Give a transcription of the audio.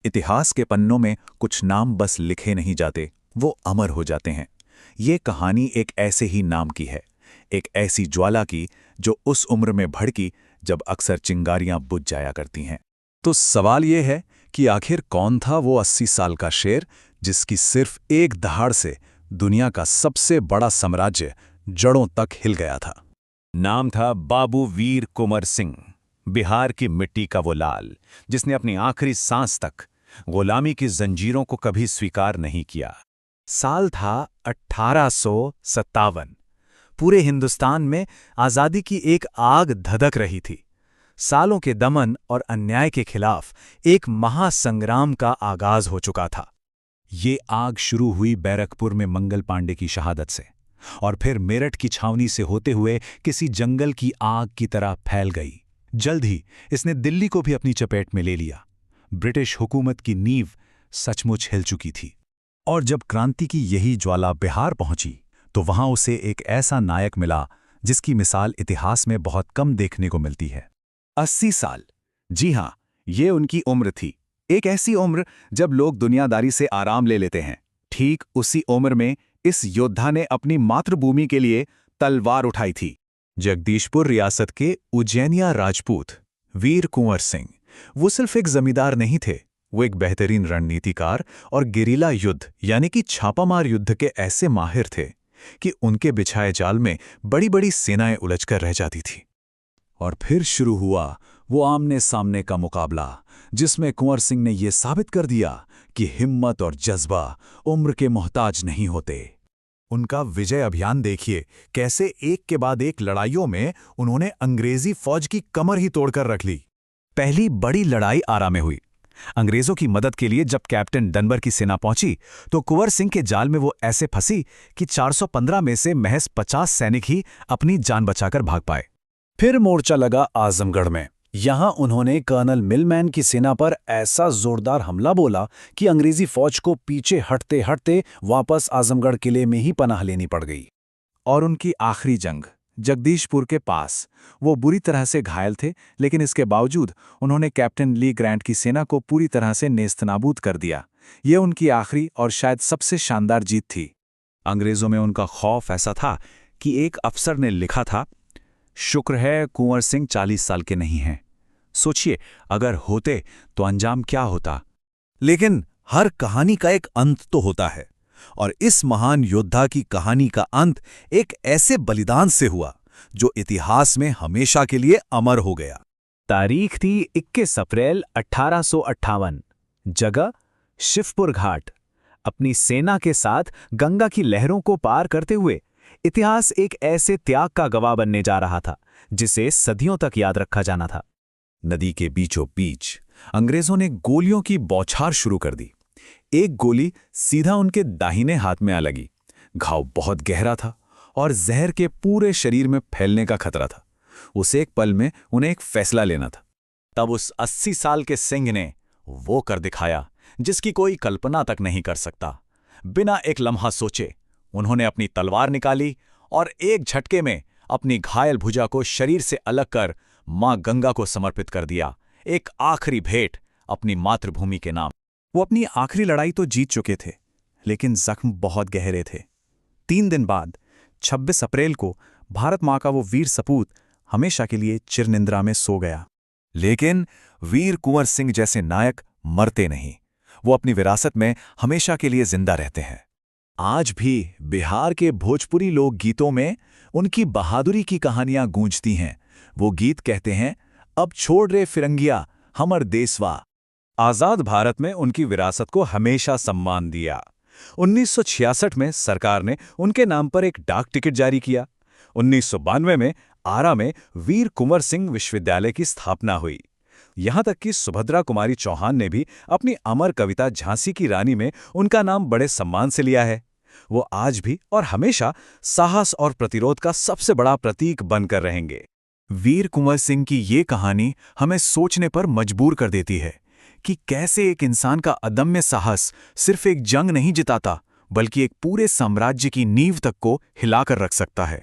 इतिहास के पन्नों में कुछ नाम बस लिखे नहीं जाते, वो अमर हो जाते हैं। ये कहानी एक ऐसे ही नाम की है, एक ऐसी ज्वाला की जो उस उम्र में भड़की जब अक्सर चिंगारियां बुझ जाया करती हैं। तो सवाल ये है कि आखिर कौन था वो 80 साल का शेर जिसकी सिर्फ एक दहाड़ से दुनिया का सबसे बड़ा साम्राज्य जड़ों तक हिल गया था। नाम था बाबू वीर कुंवर सिंह, बिहार की मिट्टी का वो लाल जिसने अपनी आखिरी सांस तक गुलामी की जंजीरों को कभी स्वीकार नहीं किया। साल था 1857। पूरे हिंदुस्तान में आज़ादी की एक आग धधक रही थी। सालों के दमन और अन्याय के खिलाफ एक महासंग्राम का आगाज हो चुका था। ये आग शुरू हुई बैरकपुर में मंगल पांडे की शहादत से, और फिर मेरठ की छावनी से होते हुए किसी जंगल की आग की तरह फैल गई। जल्द ही इसने दिल्ली को भी अपनी चपेट में ले लिया। ब्रिटिश हुकूमत की नींव सचमुच हिल चुकी थी। और जब क्रांति की यही ज्वाला बिहार पहुंची तो वहां उसे एक ऐसा नायक मिला जिसकी मिसाल इतिहास में बहुत कम देखने को मिलती है। 80 साल, जी हां, ये उनकी उम्र थी। एक ऐसी उम्र जब लोग दुनियादारी से आराम ले लेते हैं। ठीक उसी उम्र में इस योद्धा ने अपनी मातृभूमि के लिए तलवार उठाई थी। जगदीशपुर रियासत के उज्जैनिया राजपूत वीर कुंवर सिंह, वो सिर्फ एक जमींदार नहीं थे, वो एक बेहतरीन रणनीतिकार और गेरिला युद्ध यानी कि छापामार युद्ध के ऐसे माहिर थे कि उनके बिछाए जाल में बड़ी बड़ी सेनाएं उलझकर रह जाती थी। और फिर शुरू हुआ वो आमने सामने का मुकाबला, जिसमें कुंवर सिंह ने यह साबित कर दिया कि हिम्मत और जज्बा उम्र के मोहताज नहीं होते। उनका विजय अभियान देखिए, कैसे एक के बाद एक लड़ाइयों में उन्होंने अंग्रेजी फौज की कमर ही तोड़कर रख ली। पहली बड़ी लड़ाई आरा में हुई। अंग्रेजों की मदद के लिए जब कैप्टन डनबर की सेना पहुंची तो कुंवर सिंह के जाल में वो ऐसे फंसी कि 415 में से महज 50 सैनिक ही अपनी जान बचाकर भाग पाए। फिर मोर्चा लगा आजमगढ़ में। यहां उन्होंने कर्नल मिलमैन की सेना पर ऐसा जोरदार हमला बोला कि अंग्रेजी फौज को पीछे हटते हटते वापस आजमगढ़ किले में ही पनाह लेनी पड़ गई। और उनकी आखिरी जंग जगदीशपुर के पास, वो बुरी तरह से घायल थे, लेकिन इसके बावजूद उन्होंने कैप्टन ली ग्रैंट की सेना को पूरी तरह से नेस्तनाबूद कर दिया। ये उनकी आखिरी और शायद सबसे शानदार जीत थी। अंग्रेजों में उनका खौफ ऐसा था कि एक अफसर ने लिखा था, शुक्र है कुंवर सिंह 40 साल के नहीं हैं। सोचिए, अगर होते तो अंजाम क्या होता। लेकिन हर कहानी का एक अंत तो होता है, और इस महान योद्धा की कहानी का अंत एक ऐसे बलिदान से हुआ जो इतिहास में हमेशा के लिए अमर हो गया। तारीख थी 21 अप्रैल 1858। जगह शिवपुर घाट। अपनी सेना के साथ गंगा की लहरों को पार करते हुए इतिहास एक ऐसे त्याग का गवाह बनने जा रहा था जिसे सदियों तक याद रखा जाना था। नदी के बीचों बीच अंग्रेजों ने गोलियों की बौछार शुरू कर दी। एक गोली सीधा उनके दाहिने हाथ में आ लगी। घाव बहुत गहरा था और जहर के पूरे शरीर में फैलने का खतरा था। उस एक पल में उन्हें एक फैसला लेना था। तब उस 80 साल के सिंह ने वो कर दिखाया जिसकी कोई कल्पना तक नहीं कर सकता। बिना एक लम्हा सोचे उन्होंने अपनी तलवार निकाली और एक झटके में अपनी घायल भुजा को शरीर से अलग कर मां गंगा को समर्पित कर दिया। एक आखिरी भेंट अपनी मातृभूमि के नाम। वो अपनी आखिरी लड़ाई तो जीत चुके थे, लेकिन जख्म बहुत गहरे थे। 3 दिन बाद 26 अप्रैल को भारत मां का वो वीर सपूत हमेशा के लिए चिरनिंद्रा में सो गया। लेकिन वीर कुंवर सिंह जैसे नायक मरते नहीं, वो अपनी विरासत में हमेशा के लिए जिंदा रहते हैं। आज भी बिहार के भोजपुरी लोक गीतों में उनकी बहादुरी की कहानियां गूंजती हैं। वो गीत कहते हैं, अब छोड़ रे फिरंगिया हमर देसवा। आजाद भारत में उनकी विरासत को हमेशा सम्मान दिया। 1966 में सरकार ने उनके नाम पर एक डाक टिकट जारी किया। 1992 में आरा में वीर कुंवर सिंह विश्वविद्यालय की स्थापना हुई। यहां तक कि सुभद्रा कुमारी चौहान ने भी अपनी अमर कविता झांसी की रानी में उनका नाम बड़े सम्मान से लिया है। वो आज भी और हमेशा साहस और प्रतिरोध का सबसे बड़ा प्रतीक बनकर रहेंगे। वीर कुंवर सिंह की ये कहानी हमें सोचने पर मजबूर कर देती है कि कैसे एक इंसान का अदम्य साहस सिर्फ एक जंग नहीं जिताता, बल्कि एक पूरे साम्राज्य की नींव तक को हिलाकर रख सकता है।